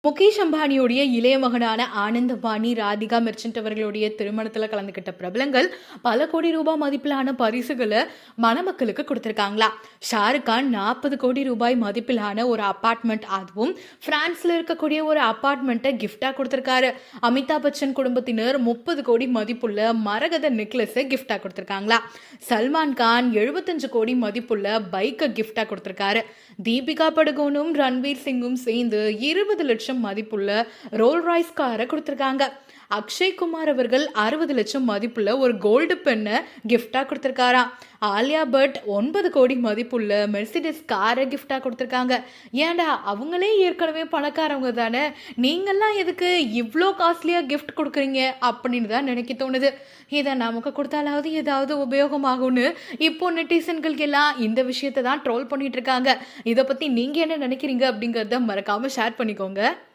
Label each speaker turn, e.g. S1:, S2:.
S1: முகேஷ் அம்பானியுடைய இளைய மகனான ஆனந்த் அம்பானி, ராதிகா மெர்ச்சன்ட் அவர்களுடைய திருமணத்துல கலந்துகிட்ட பிரபலங்கள் பல கோடி ரூபாய் மதிப்பிலான பரிசுகளை மணமக்களுக்கு கொடுத்திருக்காங்களா. ஷாருக் கான் 40 கோடி ரூபாய் மதிப்பிலான ஒரு அபார்ட்மெண்ட், அதுவும் பிரான்ஸ்ல இருக்கக்கூடிய ஒரு அபார்ட்மெண்ட்டை கிஃப்டா கொடுத்திருக்காரு. அமிதாப் பச்சன் குடும்பத்தினர் 30 கோடி மதிப்புள்ள மரகத நெக்லஸை கிஃப்டா கொடுத்திருக்காங்களா. சல்மான் கான் 75 கோடி மதிப்புள்ள பைக்கை கிஃப்டா கொடுத்திருக்காரு. தீபிகா படுகோனும் ரன்வீர் சிங்கும் சேர்ந்து 20 லட்சம் மதிப்புள்ள ரோல் ராய்ஸ் காரை கொடுத்திருக்காங்க. அக்ஷய் குமார் அவர்கள் 60 லட்சம் மதிப்புள்ள ஒரு கோல்டு பெண்ணை கிஃப்டா கொடுத்திருக்காராம். ஆலியா பட் 9 கோடி மதிப்புள்ள மெர்சிடிஸ் காரை கிஃப்டா கொடுத்திருக்காங்க. ஏன்டா, அவங்களே ஏற்கனவே பணக்காரவங்க தானே, நீங்கெல்லாம் எதுக்கு இவ்வளோ காஸ்ட்லியா கிஃப்ட் கொடுக்குறீங்க அப்படின்னு தான் நினைக்க தோணுது. இதை நமக்கு கொடுத்தாலாவது ஏதாவது உபயோகமாகும்னு இப்போ நெட்டிசன்கள் எல்லாம் இந்த விஷயத்தை தான் ட்ரோல் பண்ணிட்டு இருக்காங்க. இதை பத்தி நீங்க என்ன நினைக்கிறீங்க அப்படிங்கறத மறக்காம ஷேர் பண்ணிக்கோங்க.